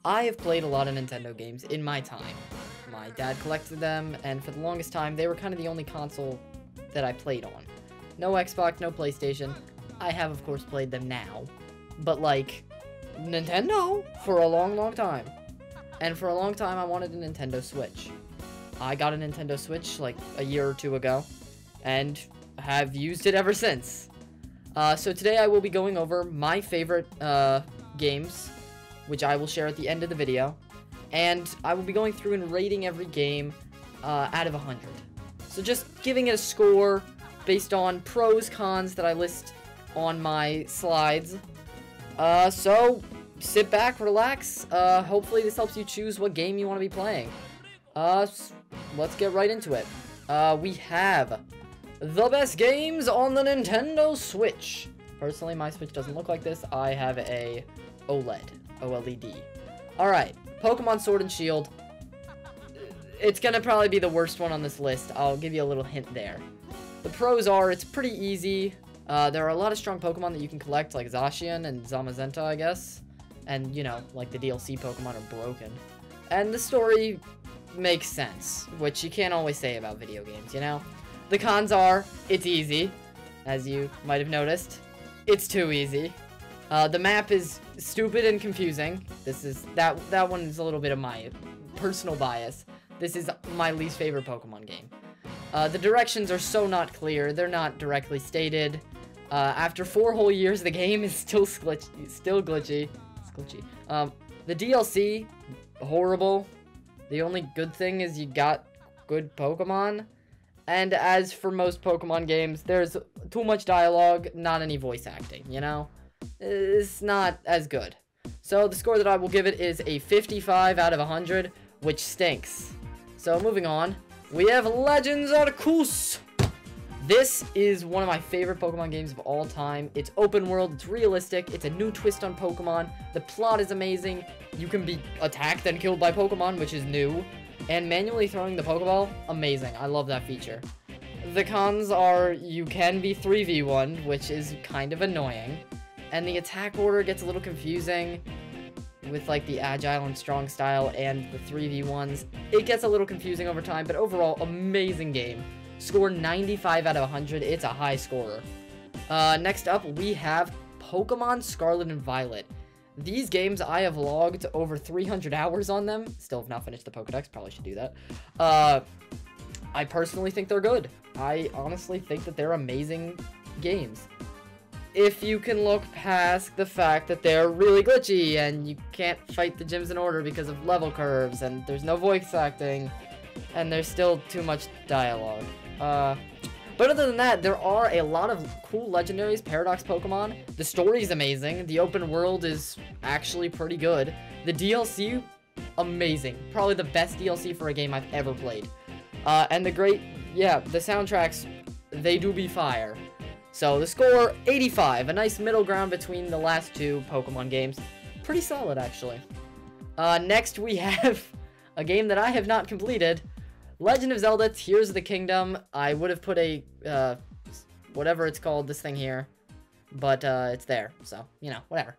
I have played a lot of Nintendo games in my time. My dad collected them, and for the longest time, they were kind of the only console that I played on. No Xbox, no PlayStation. I have, of course, played them now. But, like, Nintendo for a long, long time. And for a long time, I wanted a Nintendo Switch. I got a Nintendo Switch, like, a year or two ago, and have used it ever since. So today I will be going over my favorite games, which I will share at the end of the video. And I will be going through and rating every game out of 100. So just giving it a score based on pros, cons that I list on my slides. So sit back, relax. Hopefully this helps you choose what game you want to be playing. Let's get right into it. We have the best games on the Nintendo Switch. Personally, my Switch doesn't look like this. I have a OLED. Alright, Pokemon Sword and Shield. It's gonna probably be the worst one on this list. I'll give you a little hint there. The pros are, it's pretty easy. There are a lot of strong Pokemon that you can collect, like Zacian and Zamazenta, I guess. And, you know, like the DLC Pokemon are broken. And the story makes sense, which you can't always say about video games, you know? The cons are, it's easy, as you might have noticed. It's too easy. The map is stupid and confusing. That one is a little bit of my personal bias. This is my least favorite Pokemon game. The directions are so not clear. They're not directly stated. After 4 whole years, the game is still glitchy. It's glitchy. The DLC, horrible. The only good thing is you got good Pokemon. And as for most Pokemon games, there's too much dialogue, not any voice acting, you know? It's not as good. So the score that I will give it is a 55 out of 100, which stinks. So moving on, we have Legends Arceus. This is one of my favorite Pokemon games of all time. It's open world, it's realistic, it's a new twist on Pokemon. The plot is amazing. You can be attacked and killed by Pokemon, which is new. And manually throwing the Pokeball, amazing. I love that feature. The cons are you can be 3v1, which is kind of annoying. And the attack order gets a little confusing with like the agile and strong style and the 3v1s. It gets a little confusing over time, but overall, amazing game. Score 95 out of 100. It's a high scorer. Next up, we have Pokemon Scarlet and Violet. These games, I have logged over 300 hours on them. Still have not finished the Pokedex. Probably should do that. I personally think they're good. I honestly think that they're amazing games. If you can look past the fact that they're really glitchy and you can't fight the gyms in order because of level curves and there's no voice acting and there's still too much dialogue. But other than that, there are a lot of cool legendaries, Paradox Pokemon. The story is amazing. The open world is actually pretty good. The DLC, amazing. Probably the best DLC for a game I've ever played. And the soundtracks, they do be fire. So the score, 85. A nice middle ground between the last two Pokemon games. Pretty solid, actually. Next, we have a game that I have not completed. Legend of Zelda Tears of the Kingdom. I would have put a, whatever it's called, this thing here. But, it's there. So, you know, whatever.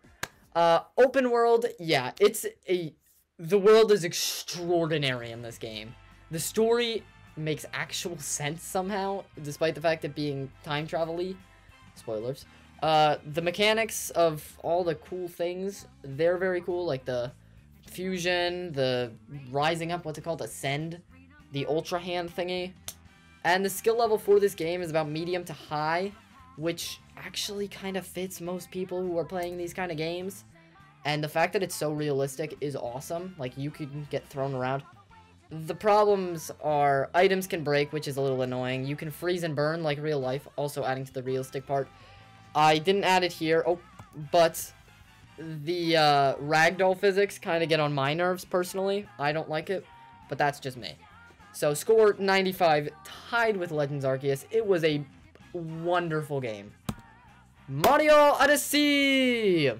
Open world, yeah, the world is extraordinary in this game. The story makes actual sense somehow, despite the fact that being time travel-y. Spoilers. The mechanics of all the cool things, they're very cool, like the fusion, the rising up, what's it called, ascend, the ultra hand thingy. And the skill level for this game is about medium to high, which actually kind of fits most people who are playing these kind of games. And the fact that it's so realistic is awesome. Like, you can get thrown around. The problems are items can break, which is a little annoying. You can freeze and burn like real life, also adding to the realistic part. I didn't add it here, but the ragdoll physics kind of get on my nerves personally. I don't like it, but that's just me. So score 95, tied with Legends Arceus. It was a wonderful game. Mario Odyssey!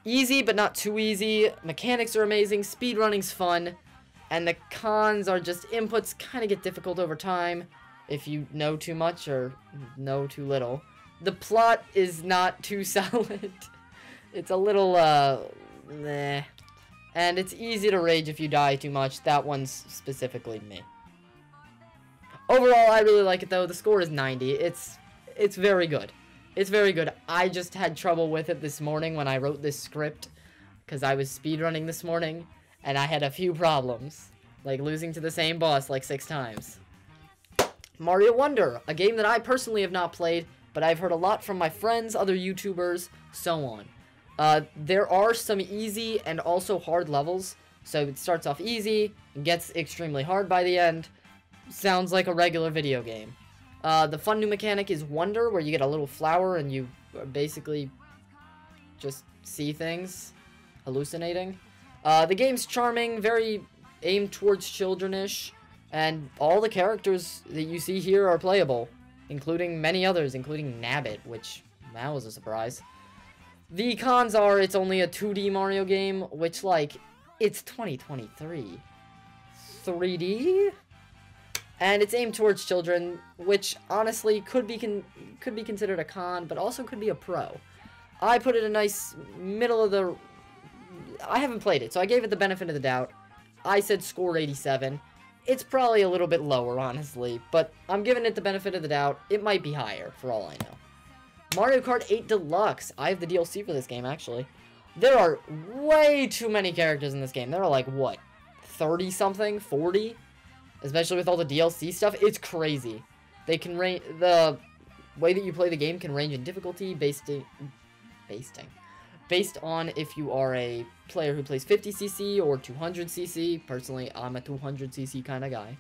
Easy, but not too easy. Mechanics are amazing. Speedrunning's fun. And the cons are just inputs kind of get difficult over time if you know too much or know too little. The plot is not too solid. It's a little, meh. And it's easy to rage if you die too much. That one's specifically me. Overall, I really like it though. The score is 90. It's very good. It's very good. I just had trouble with it this morning when I wrote this script, because I was speedrunning this morning, and I had a few problems, like losing to the same boss like 6 times. Mario Wonder, a game that I personally have not played, but I've heard a lot from my friends, other YouTubers, so on. There are some easy and also hard levels, so it starts off easy, and gets extremely hard by the end. Sounds like a regular video game. The fun new mechanic is Wonder, where you get a little flower and you basically just see things, hallucinating. The game's charming, very aimed towards childrenish, and all the characters that you see here are playable, including many others, including Nabbit, which, that was a surprise. The cons are, it's only a 2D Mario game, which, like, it's 2023. 3D? And it's aimed towards children, which, honestly, could be considered a con, but also could be a pro. I put it a nice middle of the... I haven't played it, so I gave it the benefit of the doubt. I said score 87. It's probably a little bit lower, honestly, but I'm giving it the benefit of the doubt. It might be higher, for all I know. Mario Kart 8 Deluxe. I have the DLC for this game, actually. There are way too many characters in this game. There are, like, what, 30-something? 40? Especially with all the DLC stuff. It's crazy. They can range... The way that you play the game can range in difficulty based on if you are a player who plays 50cc or 200cc. Personally, I'm a 200cc kind of guy.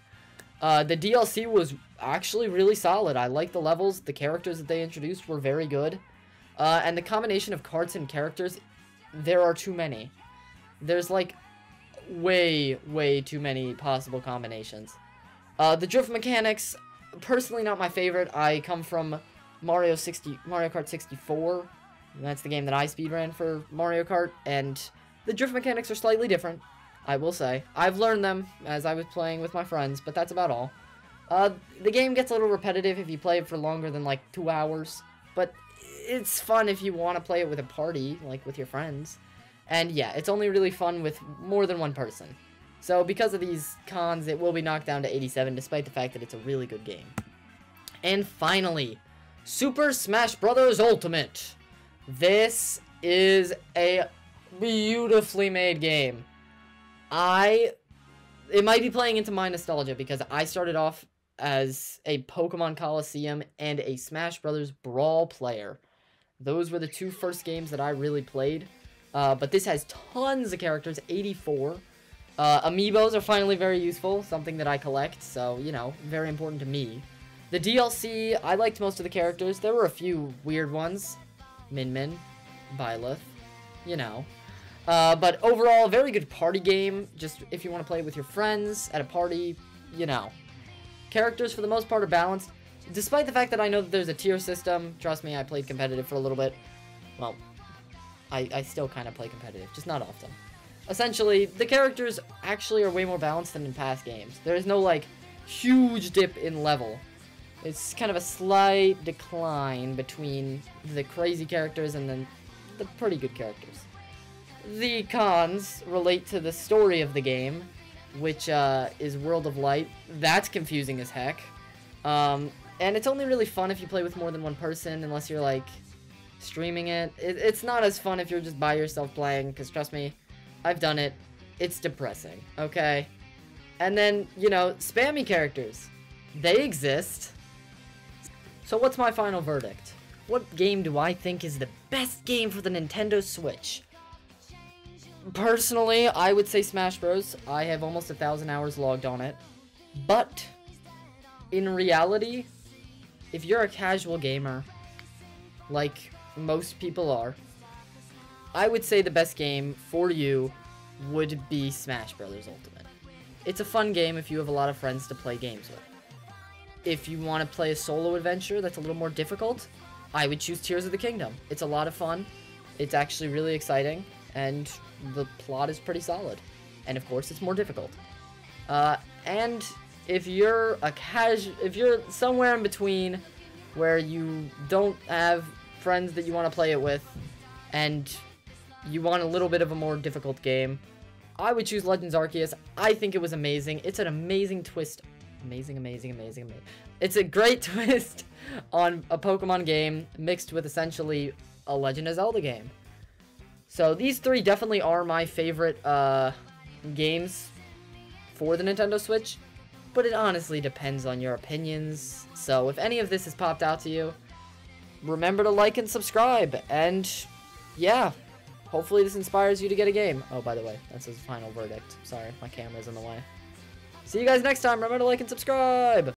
The DLC was actually really solid. I like the levels. The characters that they introduced were very good. And the combination of carts and characters, there are too many. There's like way too many possible combinations. The drift mechanics, personally not my favorite. I come from Mario Kart 64. That's the game that I speedran for Mario Kart, and the drift mechanics are slightly different, I will say. I've learned them as I was playing with my friends, but that's about all. The game gets a little repetitive if you play it for longer than, like, 2 hours, but it's fun if you want to play it with a party, like with your friends. And yeah, it's only really fun with more than one person. So because of these cons, it will be knocked down to 87, despite the fact that it's a really good game. And finally, Super Smash Bros. Ultimate. This is a beautifully made game. It might be playing into my nostalgia because I started off as a Pokemon Coliseum and a Smash Bros. Brawl player. Those were the 2 first games that I really played. But this has tons of characters, 84. Amiibos are finally very useful, something that I collect, so, you know, very important to me. The DLC, I liked most of the characters. There were a few weird ones. Min, Byleth, you know. But overall, a very good party game, just if you want to play with your friends at a party, you know. Characters, for the most part, are balanced. Despite the fact that I know that there's a tier system, trust me, I played competitive for a little bit. Well, I still kind of play competitive, just not often. Essentially, the characters actually are way more balanced than in past games. There is no, like, huge dip in level. It's kind of a slight decline between the crazy characters and then the pretty good characters. The cons relate to the story of the game, which is World of Light. That's confusing as heck. And it's only really fun if you play with more than one person, unless you're, like, streaming it. It's not as fun if you're just by yourself playing, because trust me, I've done it. It's depressing, okay? And then, you know, spammy characters. They exist. So what's my final verdict? What game do I think is the best game for the Nintendo Switch? Personally, I would say Smash Bros. I have almost 1,000 hours logged on it. But, in reality, if you're a casual gamer, like most people are, I would say the best game for you would be Smash Bros. Ultimate. It's a fun game if you have a lot of friends to play games with. If you want to play a solo adventure that's a little more difficult, I would choose Tears of the Kingdom. It's a lot of fun. It's actually really exciting, and the plot is pretty solid. And of course, it's more difficult. And if you're if you're somewhere in between where you don't have friends that you want to play it with, and you want a little bit of a more difficult game, I would choose Legends Arceus. I think it was amazing. It's an amazing twist. Amazing. It's a great twist on a Pokemon game mixed with essentially a Legend of Zelda game. So these three definitely are my favorite games for the Nintendo Switch, but it honestly depends on your opinions. So if any of this has popped out to you, remember to like and subscribe, and yeah, hopefully this inspires you to get a game. Oh, by the way, that's his final verdict. Sorry, my camera's in the way. See you guys next time. Remember to like and subscribe!